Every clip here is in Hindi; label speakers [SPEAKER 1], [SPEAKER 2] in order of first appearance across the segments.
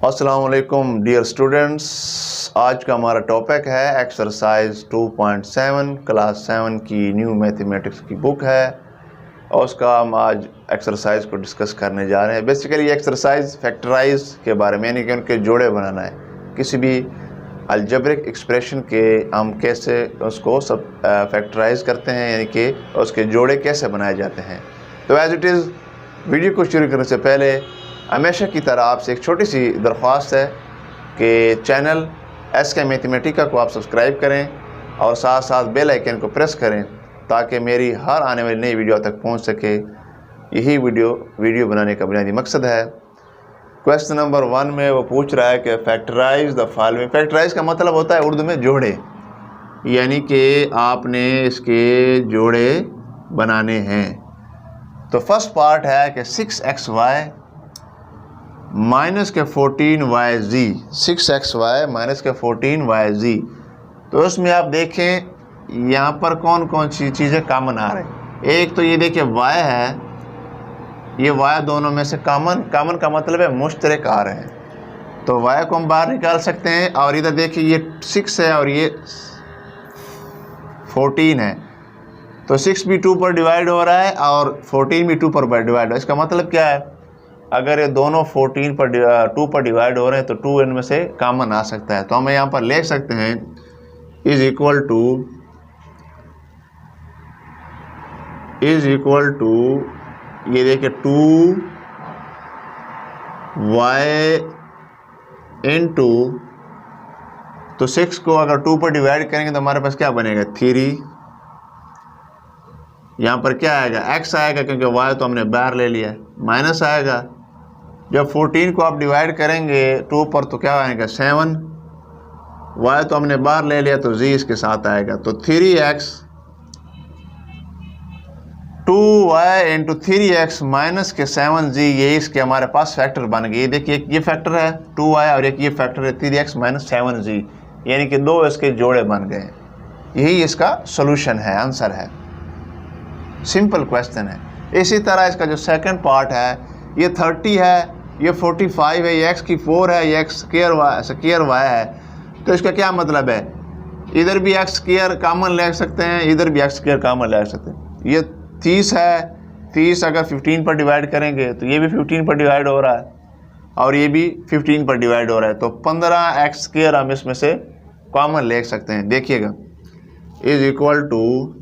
[SPEAKER 1] अस्सलाम वालेकुम डियर स्टूडेंट्स। आज का हमारा टॉपिक है एक्सरसाइज 2.7 क्लास 7 की न्यू मैथमेटिक्स की बुक है और उसका हम आज एक्सरसाइज को डिस्कस करने जा रहे हैं। बेसिकली एक्सरसाइज फैक्टराइज के बारे में, यानी कि उनके जोड़े बनाना है। किसी भी अलजेब्रिक एक्सप्रेशन के हम कैसे उसको सब फैक्टराइज करते हैं, यानी कि उसके जोड़े कैसे बनाए जाते हैं। तो एज इट इज़ वीडियो को शुरू करने से पहले हमेशा की तरह आपसे एक छोटी सी दरख्वास्त है कि चैनल SK मैथमेटिका को आप सब्सक्राइब करें और साथ साथ बेल आइकन को प्रेस करें ताकि मेरी हर आने वाली नई वीडियो तक पहुंच सके। यही वीडियो बनाने का बुनियादी मकसद है। क्वेश्चन नंबर 1 में वो पूछ रहा है कि फैक्टराइज द फॉलोइंग। फैक्टराइज का मतलब होता है उर्दू में जोड़े, यानी कि आपने इसके जोड़े बनाने हैं। तो फर्स्ट पार्ट है कि 6xy माइनस के 14yz, 6xy माइनस के 14yz। तो उसमें आप देखें यहाँ पर कौन कौन सी चीज़ें कॉमन आ रही हैं। एक तो ये देखिए y है, ये y दोनों में से कॉमन का मतलब है मुश्तरक आ रहे हैं, तो y को हम बाहर निकाल सकते हैं। और इधर देखिए ये 6 है और ये 14 है, तो 6 भी 2 पर डिवाइड हो रहा है और 14 भी 2 पर डिवाइड हो रहा है। इसका मतलब क्या है, अगर ये दोनों 2 पर डिवाइड हो रहे हैं तो 2 इनमें से कॉमन आ सकता है। तो हमें यहाँ पर लिख सकते हैं इज इक्वल टू ये देखिए 2y इंटू, तो 6 को अगर 2 पर डिवाइड करेंगे तो हमारे पास क्या बनेगा 3। यहाँ पर क्या आएगा x आएगा क्योंकि y तो हमने बाहर ले लिया है, माइनस आएगा। जब 14 को आप डिवाइड करेंगे 2 पर तो क्या आएगा 7, y तो हमने बाहर ले लिया तो z इसके साथ आएगा। तो 3x 2y into 3x minus के 7z, ये इसके हमारे पास फैक्टर बन गए। ये देखिए ये फैक्टर है 2y और एक ये फैक्टर है 3x माइनस 7z, यानी कि दो इसके जोड़े बन गए। यही इसका सोल्यूशन है, आंसर है। सिंपल क्वेश्चन है। इसी तरह इसका जो सेकंड पार्ट है, ये 30 है, ये 45 है, ये x की 4 है, ये x स्क्वायर y है। तो इसका क्या मतलब है, इधर भी x स्क्वायर कॉमन ले सकते हैं, इधर भी x स्क्वायर कॉमन ले सकते हैं। ये 30 है, 30 अगर 15 पर डिवाइड करेंगे तो ये भी 15 पर डिवाइड हो रहा है और ये भी 15 पर डिवाइड हो रहा है। तो 15x स्क्वायर हम इसमें से कॉमन ले सकते हैं। देखिएगा is equal to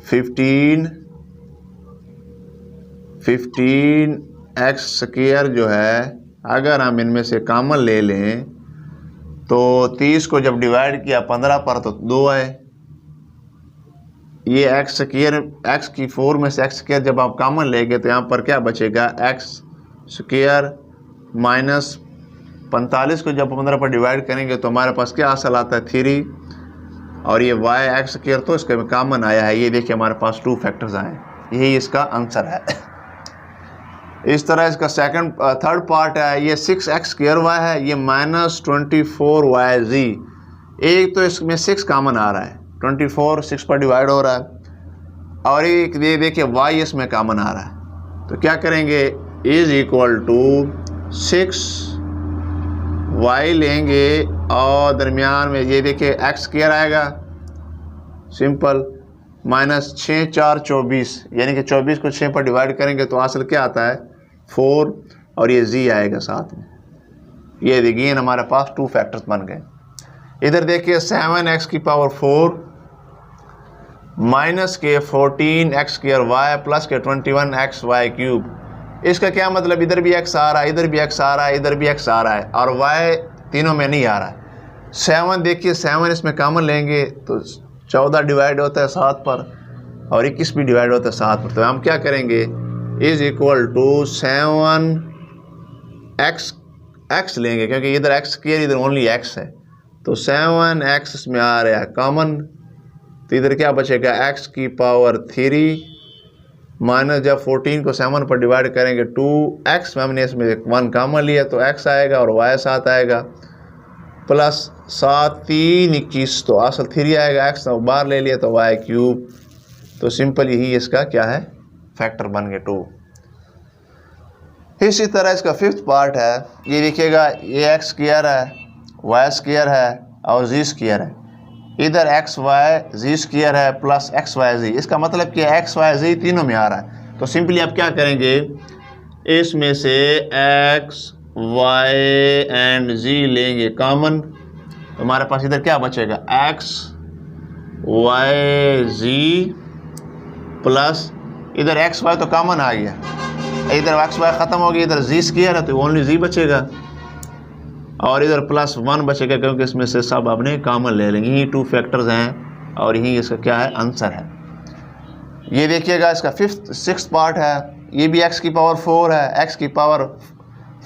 [SPEAKER 1] 15x square जो है, अगर हम इनमें से कॉमन ले लें तो 30 को जब डिवाइड किया 15 पर तो 2 है। ये x स्क्वायर, x की 4 में से x स्क्वायर जब आप कॉमन लेंगे तो यहाँ पर क्या बचेगा x स्क्वायर माइनस 45 को जब 15 पर डिवाइड करेंगे तो हमारे पास क्या हासिल आता है 3, और ये y x स्क्वायर तो इसके में कॉमन आया है। ये देखिए हमारे पास 2 फैक्टर्स आए, यही इसका आंसर है। इस तरह इसका थर्ड पार्ट है, ये 6x स्क्वायर y है, ये माइनस 24yz। एक तो इसमें 6 कॉमन आ रहा है, 24 6 पर डिवाइड हो रहा है, और एक ये देखिए y इसमें कॉमन आ रहा है। तो क्या करेंगे इज इक्वल टू 6y लेंगे और दरमियान में ये देखिए x स्क्वायर आएगा, सिंपल, माइनस 6 4 24, यानी कि 24 को 6 पर डिवाइड करेंगे तो हासिल क्या आता है 4, और ये z आएगा साथ में। ये देखिए हमारे पास 2 फैक्टर्स बन गए। इधर देखिए 7x की पावर 4 माइनस के 14x स्क्वायर y प्लस के 21xy क्यूब। इसका क्या मतलब, इधर भी x आ रहा है, इधर भी x आ रहा है, इधर भी x आ रहा है, और y तीनों में नहीं आ रहा है। 7 देखिए 7 इसमें कॉमन लेंगे तो 14 डिवाइड होता है 7 पर और 21 भी डिवाइड होता है 7 पर। तो हम क्या करेंगे इज इक्वल टू 7x लेंगे क्योंकि इधर x स्क्वायर इधर ओनली x है, तो 7x इसमें आ रहा है कॉमन। तो इधर क्या बचेगा x की पावर 3 माइनस जब 14 को 7 पर डिवाइड करेंगे 2x, हमने इसमें 1 कॉमन लिया तो x आएगा और y साथ आएगा, प्लस 7 3 21, तो असल 3 आएगा, x बाहर ले लिया तो y क्यूब। तो सिंपल यही इसका क्या है फैक्टर बन गए 2। इसी तरह इसका फिफ्थ पार्ट है, ये देखिएगा ये एक्स स्क्वायर है, वाई स्क्वायर है और जी स्क्वायर है। इधर एक्स वाई जी स्क्वायर है प्लस एक्स वाई जी, इसका मतलब कि एक्स वाई जी तीनों में आ रहा है। तो सिंपली आप क्या करेंगे, इसमें से एक्स वाई एंड जी लेंगे कॉमन, तो हमारे पास इधर क्या बचेगा, एक्स वाई जी प्लस इधर एक्स वाई तो कॉमन आ गया, इधर एक्स वाई ख़त्म हो गया, इधर जी स्क्वायर है तो ओनली जी बचेगा और इधर प्लस 1 बचेगा क्योंकि इसमें से सब आपने कॉमन ले लेंगे। यही 2 फैक्टर्स हैं और यही इसका क्या है, आंसर है। ये देखिएगा इसका सिक्स पार्ट है, ये भी x की पावर 4 है, x की पावर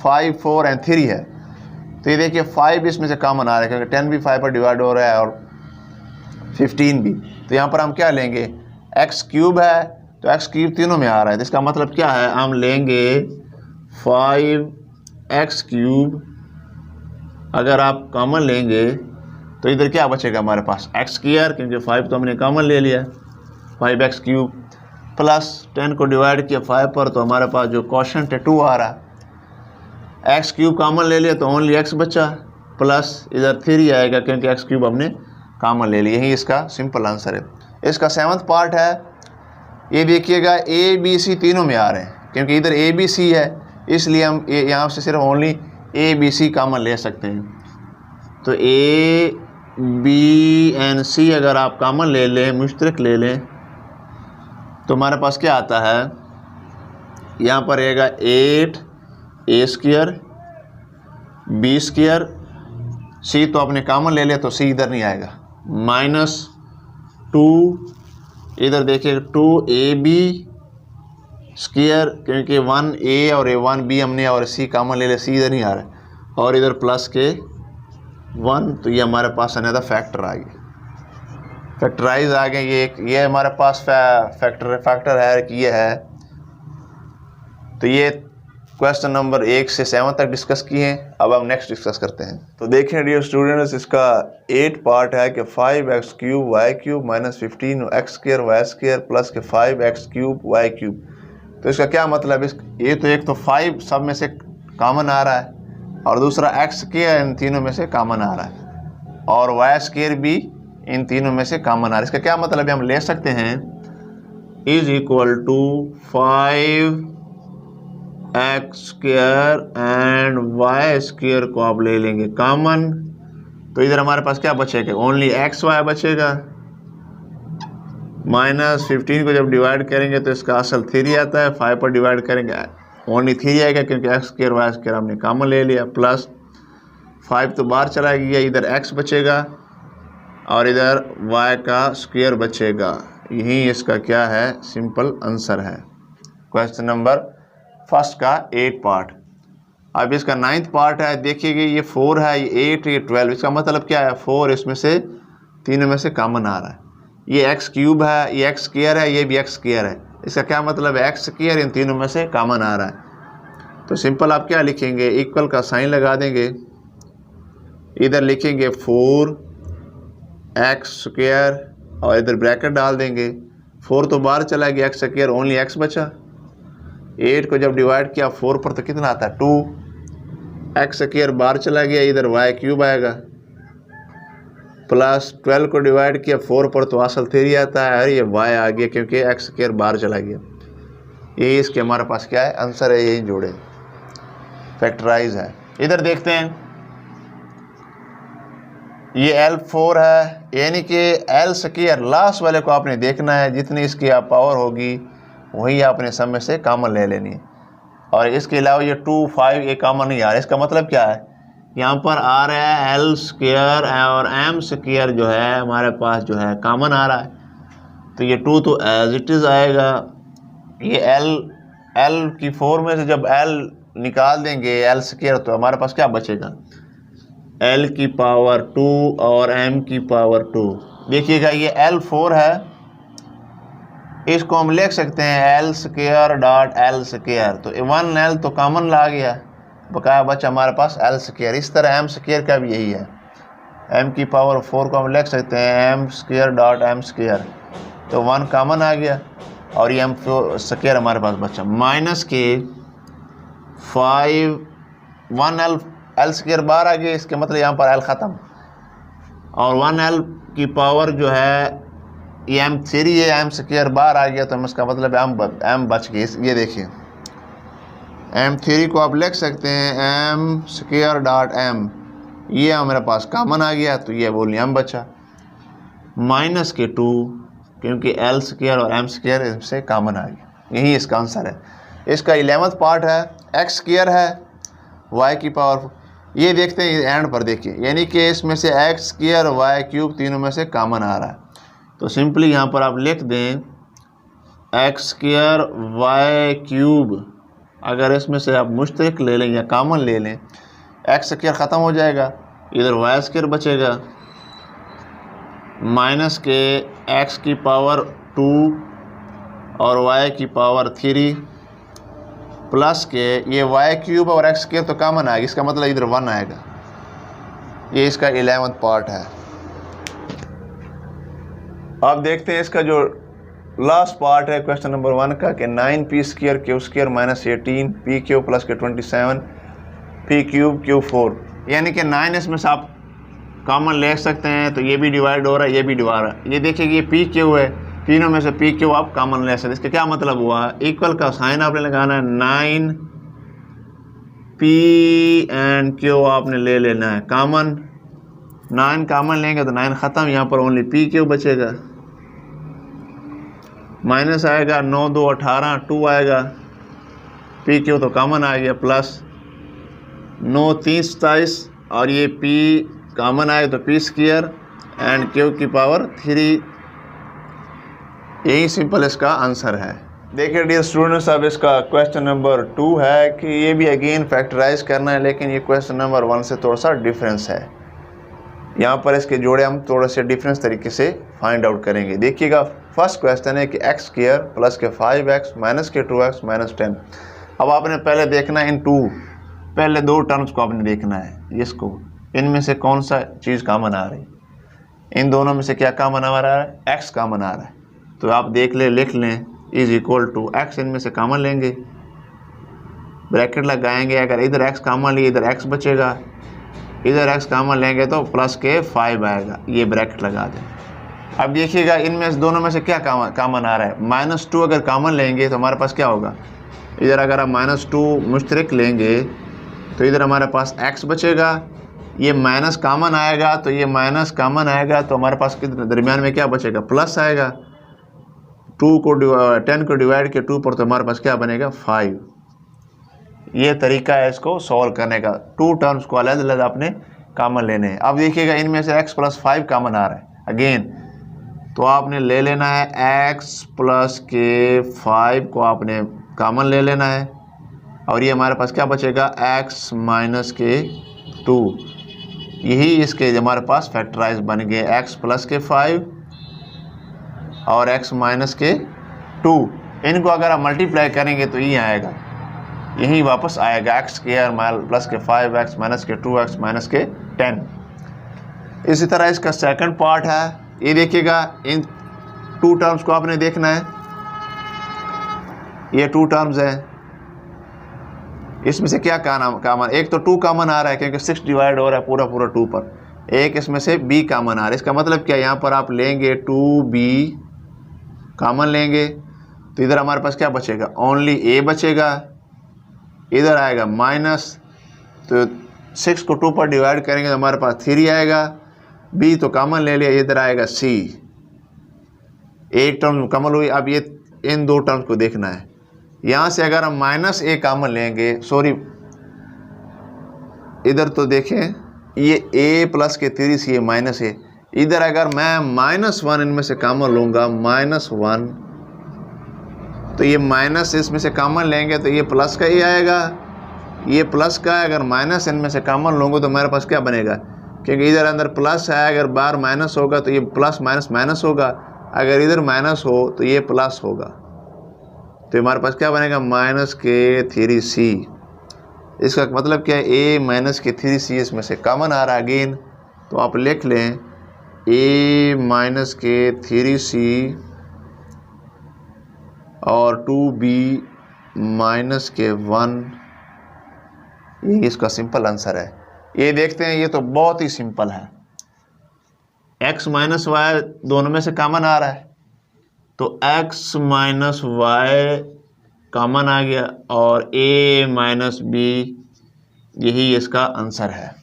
[SPEAKER 1] 5, 4 एंड 3 है। तो ये देखिए 5 इसमें से कॉमन आ रहा है क्योंकि 10 भी 5 पर डिवाइड हो रहा है और 15 भी। तो यहाँ पर हम क्या लेंगे, एक्स क्यूब है तो एक्स क्यूब तीनों में आ रहा है, तो इसका मतलब क्या है, हम लेंगे 5x क्यूब। अगर आप कॉमन लेंगे तो इधर क्या बचेगा हमारे पास, एक्स स्क्वायर, क्योंकि 5 तो हमने कॉमन ले लिया, 5x क्यूब प्लस 10 को डिवाइड किया 5 पर, तो हमारे पास जो क्वोशंट है 2 आ रहा है। एक्स क्यूब कॉमन ले लिया तो ओनली x बचा, प्लस इधर 3 आएगा क्योंकि एक्स क्यूब हमने कॉमन ले लिया। यही इसका सिंपल आंसर है। इसका 7th पार्ट है, ये देखिएगा ए बी सी तीनों में आ रहे हैं क्योंकि इधर ए बी सी है, इसलिए हम यहाँ से सिर्फ only A B C common ले सकते हैं। तो ए बी एंड सी अगर आप कॉमन ले लें, मुश्तरक ले लें, तो हमारे पास क्या आता है, यहाँ पर रहेगा 8 ए स्क्वायर बी स्क्वायर, सी तो आपने कॉमन ले लिया तो सी इधर नहीं आएगा, -2 इधर देखिए 2 ए बी स्क्वायर क्योंकि 1 ए और 1 बी हमने और सी कॉमन ले लिया, सी इधर नहीं आ रहा है, और इधर प्लस के 1, तो ये हमारे पास अनदर फैक्टर आ गया, फैक्टराइज आ गए। ये हमारे पास फैक्टर है कि ये है। तो ये क्वेश्चन नंबर 1 से 7 तक डिस्कस किए हैं। अब हम नेक्स्ट डिस्कस करते हैं। तो देखें डियर स्टूडेंट्स, इसका 8 पार्ट है कि 5x cube y cube minus 15x square y square plus के 5x क्यूब वाई क्यूब। तो इसका क्या मतलब है, ये तो एक तो 5 सब में से कॉमन आ रहा है और दूसरा x स्क्वायर इन तीनों में से कॉमन आ रहा है और वाई स्क्वायर भी इन तीनों में से कॉमन आ रहा है। इसका क्या मतलब है, हम ले सकते हैं is equal to 5x square and y square को आप ले लेंगे कॉमन, तो इधर हमारे पास क्या बचेगा, ओनली एक्स वाई बचेगा। -15 को जब डिवाइड करेंगे तो इसका असल 3 आता है, 5 पर डिवाइड करेंगे ओनली 3 आएगा क्योंकि एक्स स्क्वायर वाई स्क्वायर हमने कॉमन ले लिया, प्लस 5 तो बाहर चला गया, इधर x बचेगा और इधर y का स्क्वायर बचेगा। यही इसका क्या है, सिंपल आंसर है क्वेश्चन नंबर फर्स्ट का 8 पार्ट। अब इसका 9th पार्ट है, देखिएगा ये 4 है, ये 8, ये 12। इसका मतलब क्या है, 4 इसमें से तीनों में से कॉमन आ रहा है। ये एक्स क्यूब है, ये एक्स स्क्वायर है, ये भी एक्स स्क्वायर है। इसका क्या मतलब है, एक्स स्क्वायर इन तीनों में से कॉमन आ रहा है। तो सिंपल आप क्या लिखेंगे, इक्वल का साइन लगा देंगे, इधर लिखेंगे 4x स्क्वायर और इधर ब्रैकेट डाल देंगे। 4 तो बाहर चला गया, एक्स स्क्वायर ओनली x बचा। 8 को जब डिवाइड किया 4 पर तो कितना आता है 2, एक्स स्क्वायर बाहर चला गया, इधर y क्यूब आएगा, प्लस 12 को डिवाइड किया 4 पर तो असल 3 आता है और ये y आ गया क्योंकि एक्स स्क्वायर बाहर चला गया। यही इसके हमारे पास क्या है, आंसर है, यही जोड़े, फैक्टराइज है। इधर देखते हैं, ये L4 है, यानी कि L स्क्वायर लास्ट वाले को आपने देखना है, जितनी इसकी आप पावर होगी वही आपने सब में से कॉमन ले लेनी है। और इसके अलावा ये 2, 5 ये कॉमन नहीं आ रहा है। इसका मतलब क्या है, यहाँ पर आ रहा है L स्क्वायर और M स्क्वायर जो है हमारे पास जो है कॉमन आ रहा है, तो ये 2 तो एज इट इज़ आएगा। ये L की 4 में से जब L निकाल देंगे L स्क्वायर तो हमारे पास क्या बचेगा, L की पावर 2 और M की पावर 2। देखिएगा ये L4 है, इसको हम लिख सकते हैं L square dot L square, तो 1L तो कॉमन ला गया, बकाया बचा हमारे पास L स्क्वायर। इस तरह M स्क्वायर का भी यही है, M की पावर 4 को हम लिख सकते हैं M square dot M square, तो 1 कॉमन आ गया और ये M स्क्वायर हमारे पास बचा, माइनस के 5 1l एल स्क्वायर बार आ गया, इसके मतलब यहाँ पर एल ख़त्म, और 1l की पावर जो है ये m3 है, एम स्क्वायर बार आ गया, तो इसका मतलब m बच गई। ये देखिए m3 को आप लिख सकते हैं m स्क्वायर डॉट m, ये हमारे पास कॉमन आ गया, तो ये वॉल्यूम बचा माइनस के 2, क्योंकि एल स्क्वायर और m स्क्वायर इससे कॉमन आ गया। यही इसका आंसर है। इसका 11वां पार्ट है, एक्स स्क्वायर है y की पावर, ये देखते हैं एंड पर देखिए, यानी कि इसमें से एक्स स्क्वायर वाई क्यूब तीनों में से कॉमन आ रहा है, तो सिंपली यहाँ पर आप लिख दें एक्स स्क्वायर वाई क्यूब, अगर इसमें से आप मुश्तरक ले लें या कॉमन ले लें, एक्स स्क्वायर ख़त्म हो जाएगा, इधर वाई स्क्वायर बचेगा, माइनस के एक्स की पावर 2 और वाई की पावर 3 प्लस के ये वाई क्यूब और एक्स स्क्वायर तो कॉमन आएगा, इसका मतलब इधर 1 आएगा। ये इसका 11वां पार्ट है। आप देखते हैं इसका जो लास्ट पार्ट है क्वेश्चन नंबर 1 का, कि 9p square Q square minus 18 P Q plus के 27 पी क्यूब क्यू 4, यानी कि 9 इसमें से आप कॉमन ले सकते हैं, तो ये भी डिवाइड हो रहा है, ये भी डिवाइड हो रहा है। ये देखिए कि ये पी क्यू है, तीनों में से पी क्यू आप कॉमन ले सकते हैं। इसका क्या मतलब हुआ, इक्वल का साइन आपने लगाना है, 9p एंड क्यू आपने ले लेना है कॉमन, 9 कॉमन लेंगे तो 9 ख़त्म, यहाँ पर ओनली पी क्यू बचेगा, माइनस आएगा, 9 2 18 2 आएगा, पी क्यू तो कॉमन आ गया, प्लस 9 3 27 और ये पी कॉमन आए तो पी स्क्वायर एंड क्यू की पावर 3। यही सिंपल इसका आंसर है। देखिए डियर स्टूडेंट्स, अब इसका क्वेश्चन नंबर 2 है कि ये भी अगेन फैक्टराइज करना है, लेकिन ये क्वेश्चन नंबर 1 से थोड़ा सा डिफरेंस है। यहाँ पर इसके जोड़े हम थोड़े से डिफरेंस तरीके से फाइंड आउट करेंगे। देखिएगा फर्स्ट क्वेश्चन है कि एक्स स्क्वायर प्लस के 5x माइनस के 2x माइनस 10। अब आपने पहले देखना है इन पहले 2 टर्म्स को आपने देखना है, इसको इनमें से कौन सा चीज़ कॉमन आ रही है, इन दोनों में से क्या कॉमन आ रहा है, x कॉमन आ रहा है, तो आप देख ले लिख लें इज इक्वल टू x, इनमें से कॉमन लेंगे, ब्रैकेट लगाएंगे, अगर इधर x कॉमन लिए इधर x बचेगा, इधर x कॉमन लेंगे तो प्लस के 5 आएगा, ये ब्रैकेट लगा दें। अब देखिएगा इनमें से दोनों में से क्या कॉमन आ रहा है, -2 अगर कॉमन लेंगे तो हमारे पास क्या होगा, इधर अगर आप -2 मुश्तरक लेंगे तो इधर हमारे पास x बचेगा, ये माइनस कॉमन आएगा, तो ये माइनस कॉमन आएगा तो हमारे पास कितने दरमियान में क्या बचेगा, प्लस आएगा, 10 को डिवाइड के 2 पर तो हमारे पास क्या बनेगा 5। ये तरीका है इसको सॉल्व करने का, 2 टर्म्स को अलग अलग आपने कॉमन लेने हैं। अब देखिएगा इनमें से x प्लस 5 कॉमन आ रहा है अगेन, तो आपने ले लेना है x प्लस के 5 को आपने कॉमन ले लेना है, और ये हमारे पास क्या बचेगा x माइनस के 2। यही इसके हमारे पास फैक्टराइज बन गए, x प्लस के 5 और x माइनस के 2, इनको अगर आप मल्टीप्लाई करेंगे तो ये आएगा, यही वापस आएगा x स्क्वायर प्लस के 5x माइनस के 2x माइनस के 10। इसी तरह इसका सेकंड पार्ट है, ये देखिएगा इन 2 टर्म्स को आपने देखना है, ये 2 टर्म्स है, इसमें से क्या कॉमन, एक तो 2 कॉमन आ रहा है क्योंकि 6 डिवाइड हो रहा है पूरा 2 पर, एक इसमें से b कॉमन आ रहा है। इसका मतलब क्या, यहाँ पर आप लेंगे 2b कॉमन लेंगे तो इधर हमारे पास क्या बचेगा, ओनली a बचेगा, इधर आएगा माइनस, तो 6 को 2 पर डिवाइड करेंगे तो हमारे पास 3 आएगा, b तो कॉमन ले लिया, इधर आएगा c, एक टर्म कॉमन हुई। अब ये इन 2 टर्म्स को देखना है, यहाँ से अगर हम -a कॉमन लेंगे, सॉरी इधर तो देखें ये a प्लस के 3 ये -a, इधर अगर मैं -1 इनमें से कॉमन लूँगा, -1, तो ये माइनस इसमें से कॉमन लेंगे तो ये प्लस का ही आएगा, ये प्लस का है, अगर माइनस इनमें से कॉमन लूँगा तो मेरे पास क्या बनेगा, क्योंकि इधर अंदर प्लस है, अगर बार माइनस होगा तो ये प्लस माइनस माइनस होगा, अगर इधर माइनस हो तो ये प्लस होगा, तो हमारे पास क्या बनेगा माइनस के 3c। इसका मतलब क्या है, a माइनस के 3c इसमें से कॉमन आ रहा है अगेन, तो आप लिख लें a माइनस के 3c और 2b माइनस के 1 ये इसका सिंपल आंसर है। ये देखते हैं, ये तो बहुत ही सिंपल है। x माइनस वाई दोनों में से कॉमन आ रहा है, तो x माइनस वाई कॉमन आ गया और a माइनस बी, यही इसका आंसर है।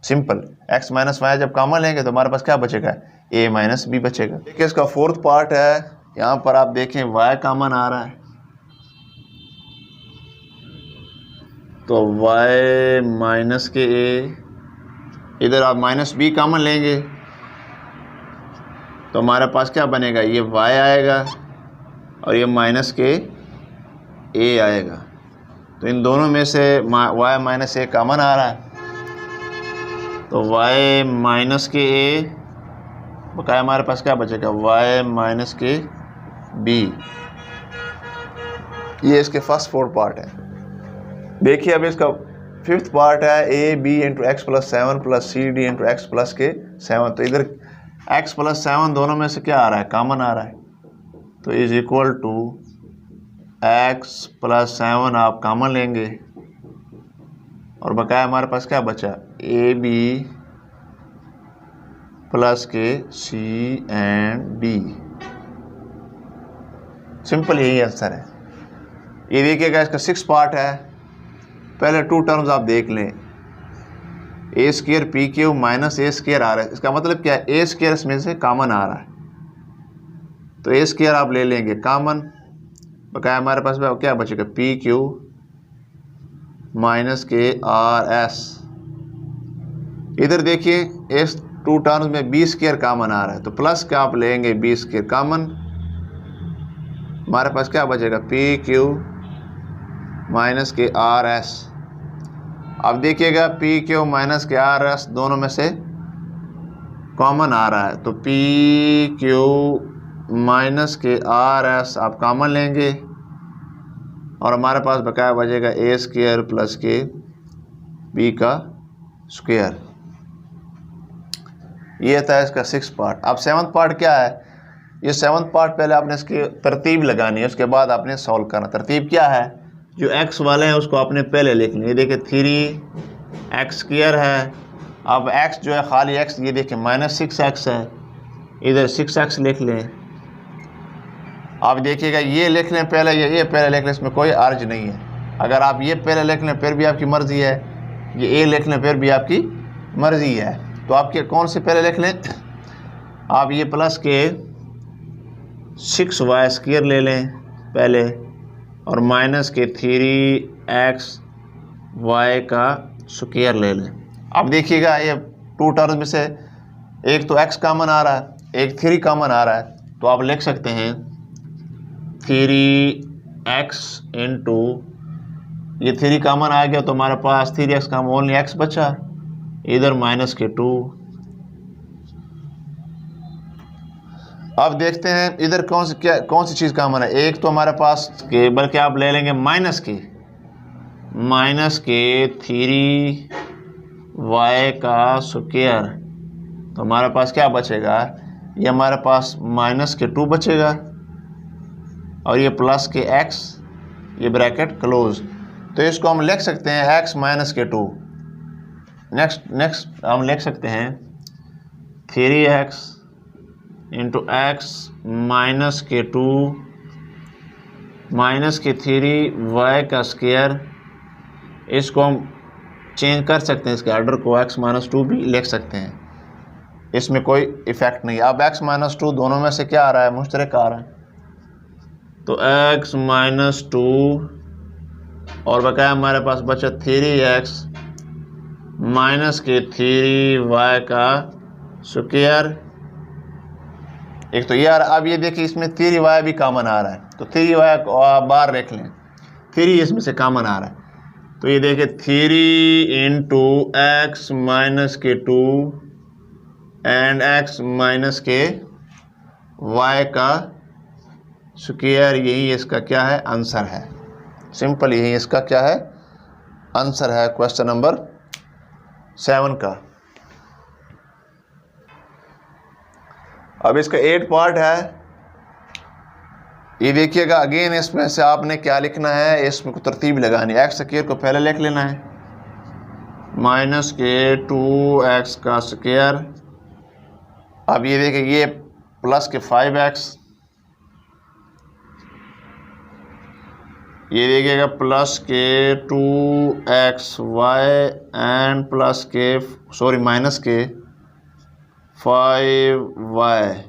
[SPEAKER 1] सिंपल, x माइनस वाई जब कॉमन लेंगे तो हमारे पास क्या बचेगा, a माइनस बी बचेगा। देखिए इसका फोर्थ पार्ट है, यहाँ पर आप देखें y कॉमन आ रहा है, तो y माइनस के a, इधर आप माइनस बी कॉमन लेंगे तो हमारे पास क्या बनेगा, ये y आएगा और ये माइनस के a आएगा। तो इन दोनों में से y माइनस a कॉमन आ रहा है, तो y माइनस के a बकाया हमारे पास क्या बचेगा, y माइनस के b। ये इसके फर्स्ट फोर पार्ट है। देखिए अब इसका फिफ्थ पार्ट है, a b into x plus 7 plus c d into x plus के 7। तो इधर x प्लस 7 दोनों में से क्या आ रहा है, कॉमन आ रहा है, तो is equal to x plus 7 आप कॉमन लेंगे और बकाया हमारे पास क्या बचा, ए बी प्लस के सी एंड डी। सिंपल यही आंसर है। ये देखिएगा इसका सिक्स पार्ट है। पहले टू टर्म्स आप देख लें, ए स्क्र पी क्यू माइनस ए स्क्र आ रहा है, इसका मतलब क्या है, ए स्क्र इसमें से कॉमन आ रहा है, तो ए स्क्र आप ले लेंगे कॉमन, बकाया हमारे पास क्या बचेगा, पी क्यू माइनस के आर एस। इधर देखिए इस टू टर्म्स में बी स्क्र कॉमन आ रहा है, तो प्लस का आप लेंगे बी स्क्र कॉमन, हमारे पास क्या बचेगा, पी क्यू माइनस के आर एस। अब देखिएगा पी क्यू माइनस के आर एस दोनों में से कॉमन आ रहा है, तो पी क्यू माइनस के आर एस आप कॉमन लेंगे और हमारे पास बकाया बचेगा ए स्क्र प्लस के बी का स्क्वायर। ये था इसका सिक्स पार्ट। अब सेवन्थ पार्ट क्या है, ये सेवन्थ पार्ट पहले आपने इसकी तरतीब लगानी है, उसके बाद आपने सॉल्व करना। तरतीब क्या है, जो x वाले हैं उसको आपने पहले लिख लें। ये देखिए 3x² है, अब x जो है खाली x, ये देखिए माइनस 6x है, इधर 6x लिख लें। आप देखिएगा ये लिख लें पहले, ये पहले लिख लें, इसमें कोई अर्ज नहीं है। अगर आप ये पहले लिख लें फिर भी आपकी मर्ज़ी है, ये a लिख लें फिर भी आपकी मर्ज़ी है। तो आपके कौन से पहले लिख लें, आप ये प्लस के 6y² ले लें पहले और माइनस के 3xy का स्क्वायर ले लें। अब देखिएगा ये टू टर्म्स में से एक तो x कॉमन आ रहा है, एक 3 कॉमन आ रहा है, तो आप लिख सकते हैं 3x इंटू, ये 3 कॉमन आ गया तो हमारे पास 3x का ओनली x बचा, इधर माइनस के 2। अब देखते हैं इधर कौन सी चीज़ कॉमन है। एक तो हमारे पास के, बल्कि आप ले लेंगे माइनस के 3y का स्क्वायर, तो हमारे पास क्या बचेगा, ये हमारे पास माइनस के 2 बचेगा और ये प्लस के x, ये ब्रैकेट क्लोज। तो इसको हम लिख सकते हैं x माइनस के 2। नेक्स्ट हम लिख सकते हैं 3x इंटू x माइनस के 2 माइनस के 3y का स्क्वायर। इसको हम चेंज कर सकते हैं, इसके ऑर्डर को x माइनस 2 भी लिख सकते हैं, इसमें कोई इफेक्ट नहीं। अब x माइनस 2 दोनों में से क्या आ रहा है, मुश्तरक आ रहा है, तो x माइनस 2 और बकाया हमारे पास बचा 3x माइनस के 3y का स्क्वायर। एक तो ये आ रहा। अब ये देखिए इसमें 3y भी कॉमन आ रहा है, तो 3y को बाहर रख लें, 3 इसमें से कॉमन आ रहा है, तो ये देखिए 3 इंटू एक्स माइनस के 2 एंड x माइनस के y का स्क्वायर, यही इसका क्या है, आंसर है। सिंपल यही इसका क्या है, आंसर है क्वेश्चन नंबर 7 का। अब इसका 8 पार्ट है। ये देखिएगा अगेन, इसमें से आपने क्या लिखना है, इसमें को तरतीब लगानी है। x स्क्वायर को पहले लिख लेना है, माइनस के 2x का स्क्वायर। अब ये देखिए ये प्लस के 5x, ये देखिएगा प्लस के 2xy एंड प्लस के माइनस के 5y।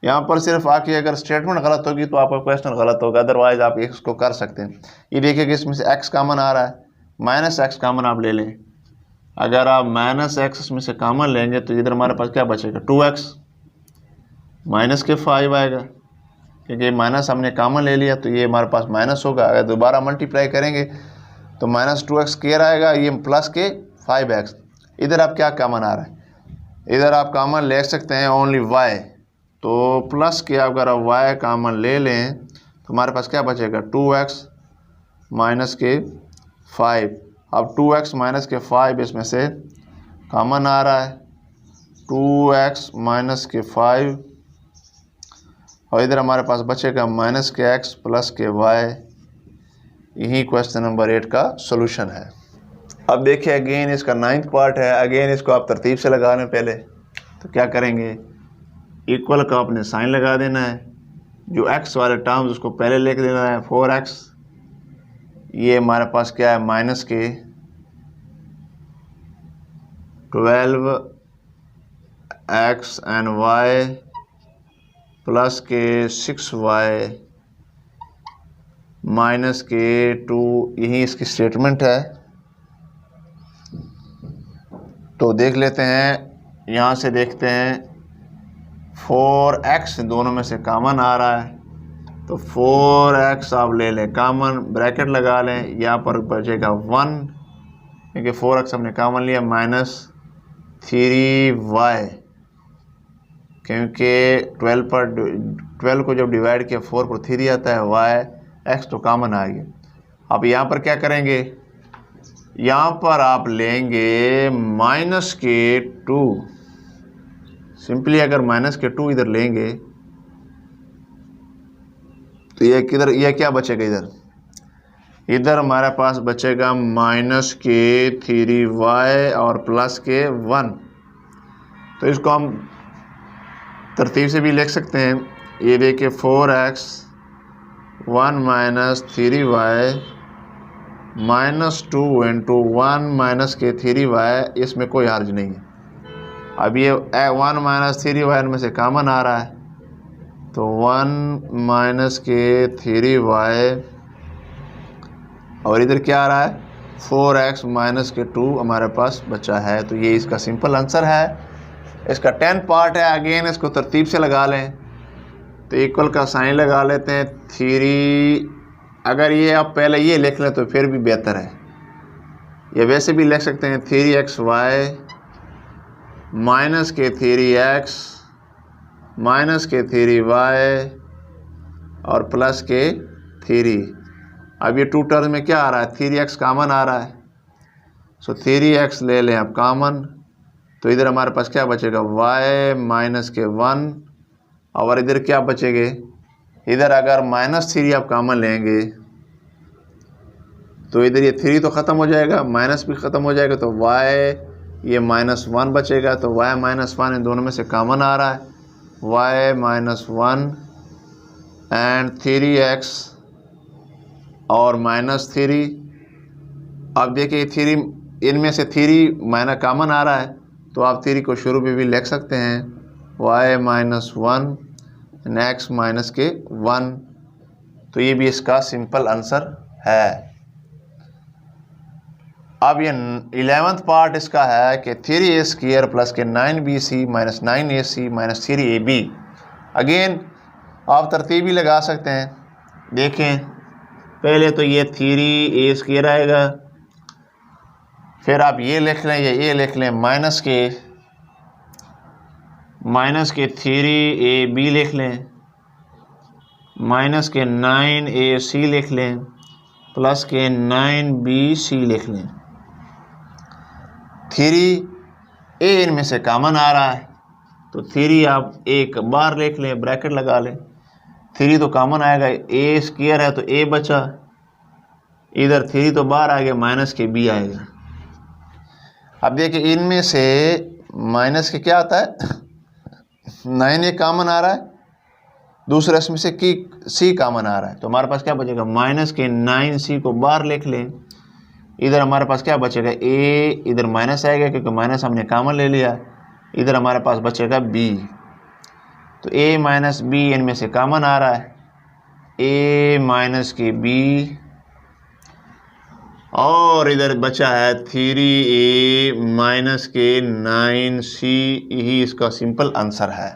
[SPEAKER 1] यहाँ पर सिर्फ आके अगर स्टेटमेंट गलत होगी तो आपका क्वेश्चन गलत होगा, अदरवाइज आप इसको कर सकते हैं। ये देखिए कि इसमें से x कॉमन आ रहा है, माइनस एक्स कॉमन आप ले लें। अगर आप माइनस एक्स इसमें से कॉमन लेंगे तो इधर हमारे पास क्या बचेगा, 2x माइनस के 5 आएगा, क्योंकि माइनस हमने कॉमन ले लिया तो ये हमारे पास माइनस होगा। अगर दोबारा मल्टीप्लाई करेंगे तो माइनस 2x स्क्वायर आएगा, ये प्लस के 5x। इधर आप क्या कॉमन आ रहा है, इधर आप कॉमन ले सकते हैं ओनली y, तो प्लस के अगर आप y कॉमन ले लें तो हमारे पास क्या बचेगा, 2x माइनस के 5। अब 2x माइनस के 5 इसमें से कॉमन आ रहा है, 2x माइनस के 5, और इधर हमारे पास बचेगा माइनस के x प्लस के y। यही क्वेश्चन नंबर 8 का सॉल्यूशन है। अब देखिए अगेन इसका 9th पार्ट है। अगेन इसको आप तरतीब से लगा लें। पहले तो क्या करेंगे, इक्वल का आपने साइन लगा देना है, जो x वाले टर्म्स उसको पहले लिख देना है 4x। ये हमारे पास क्या है, माइनस के 12x एंड y प्लस के 6y माइनस के 2। यही इसकी स्टेटमेंट है। तो देख लेते हैं, यहाँ से देखते हैं 4x दोनों में से कॉमन आ रहा है, तो 4x आप ले लें कॉमन, ब्रैकेट लगा लें, यहाँ पर बचेगा 1 क्योंकि 4x हमने कॉमन लिया, माइनस 3y क्योंकि 12 को जब डिवाइड किया 4 पर 3 आता है, y x तो कॉमन आ गया। अब यहाँ पर क्या करेंगे, यहाँ पर आप लेंगे माइनस के 2। सिंपली अगर माइनस के 2 इधर लेंगे तो ये किधर, ये क्या बचेगा, इधर हमारे पास बचेगा माइनस के 3y और प्लस के 1। तो इसको हम तरतीब से भी लिख सकते हैं। ये देखिए 4x 1 minus 3y minus 2 into 1 minus के 3y, इसमें कोई हर्ज नहीं है। अब ये 1 माइनस 3y में से कॉमन आ रहा है, तो 1 माइनस के 3y, और इधर क्या आ रहा है 4x माइनस के 2 हमारे पास बचा है। तो ये इसका सिंपल आंसर है। इसका 10 पार्ट है। अगेन इसको तरतीब से लगा लें, तो इक्वल का साइन लगा लेते हैं 3। अगर ये आप पहले ये लिख लें तो फिर भी बेहतर है, ये वैसे भी लिख सकते हैं 3xy माइनस के 3x माइनस के 3y और प्लस के 3। अब ये 2 टर्म में क्या आ रहा है, 3x कॉमन आ रहा है, सो 3x ले लें आप कॉमन, तो इधर हमारे पास क्या बचेगा, y माइनस के 1, और इधर क्या बचेंगे, इधर अगर माइनस 3 आप कॉमन लेंगे तो इधर ये 3 तो ख़त्म हो जाएगा, माइनस भी ख़त्म हो जाएगा, तो y ये माइनस 1 बचेगा। तो y माइनस 1 इन दोनों में से कॉमन आ रहा है, y माइनस 1 एंड 3x और माइनस 3। अब देखिए 3 इनमें से 3 माइनस कॉमन आ रहा है, तो आप 3 को शुरू में भी लिख सकते हैं, y minus 1 and x minus के 1। तो ये भी इसका सिंपल आंसर है। अब ये 11th पार्ट इसका है कि 3a स्क्वायर प्लस के 9bc minus 9ac minus 3ab। Again आप तरतीब भी लगा सकते हैं। देखें पहले तो ये 3a स्क्वायर आएगा, फिर आप ये लिख लें या ये लिख लें माइनस के 3ab लिख लें, माइनस के 9ac लिख लें, प्लस के 9bc लिख लें। 3a इनमें से कॉमन आ रहा है, तो 3 आप एक बार लिख लें, ब्रैकेट लगा लें, 3 तो कॉमन आएगा, a स्क्वायर है तो a बचा, इधर 3 तो बाहर आ गया, माइनस के b आएगा। अब देखिए इनमें से माइनस के क्या आता है 9 एक कॉमन आ रहा है, दूसरा इसमें से सी कॉमन आ रहा है, तो हमारे पास क्या बचेगा माइनस के 9c को बाहर लिख लें। इधर हमारे पास क्या बचेगा a, इधर माइनस आएगा क्योंकि माइनस हमने कॉमन ले लिया। इधर हमारे पास बचेगा b, तो a माइनस b इनमें से कॉमन आ रहा है, a माइनस के b, और इधर बचा है 3a माइनस के 9c, यही इसका सिंपल आंसर है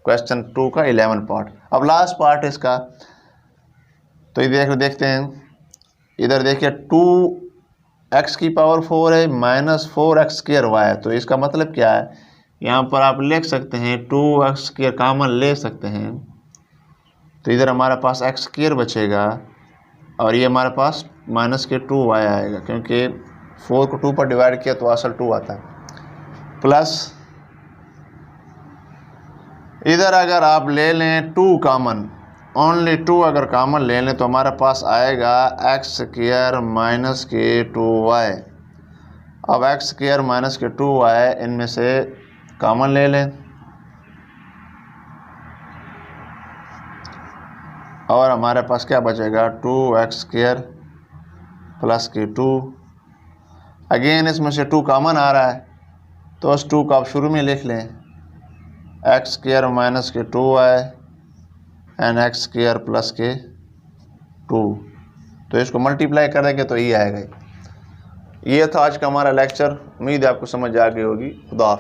[SPEAKER 1] क्वेश्चन 2 का 11 पार्ट। अब लास्ट पार्ट इसका, तो ये देखते हैं। इधर देखिए 2x की पावर 4 है माइनस 4x स्क्वायर y, तो इसका मतलब क्या है, यहाँ पर आप लिख सकते हैं 2x स्क्वायर कॉमन ले सकते हैं, तो इधर हमारे पास x स्क्वायर बचेगा और ये हमारे पास माइनस के 2y आएगा, क्योंकि 4 को 2 पर डिवाइड किया तो असल 2 आता है। प्लस इधर अगर आप ले लें 2 कॉमन, ओनली 2 अगर कॉमन ले लें तो हमारे पास आएगा एक्स स्क्वायर माइनस के 2y। अब एक्स स्क्वायर माइनस के 2y इनमें से कॉमन ले लें और हमारे पास क्या बचेगा 2x स्क्वायर प्लस के 2। अगेन इसमें से 2 कॉमन आ रहा है तो उस 2 को आप शुरू में लिख लें, एक्स स्क्वायर माइनस के 2y and x square plus के 2, तो इसको मल्टीप्लाई करेंगे तो ये आएगा। ये था आज का हमारा लेक्चर, उम्मीद है आपको समझ आ गई होगी। खुदा हाफ़िज़।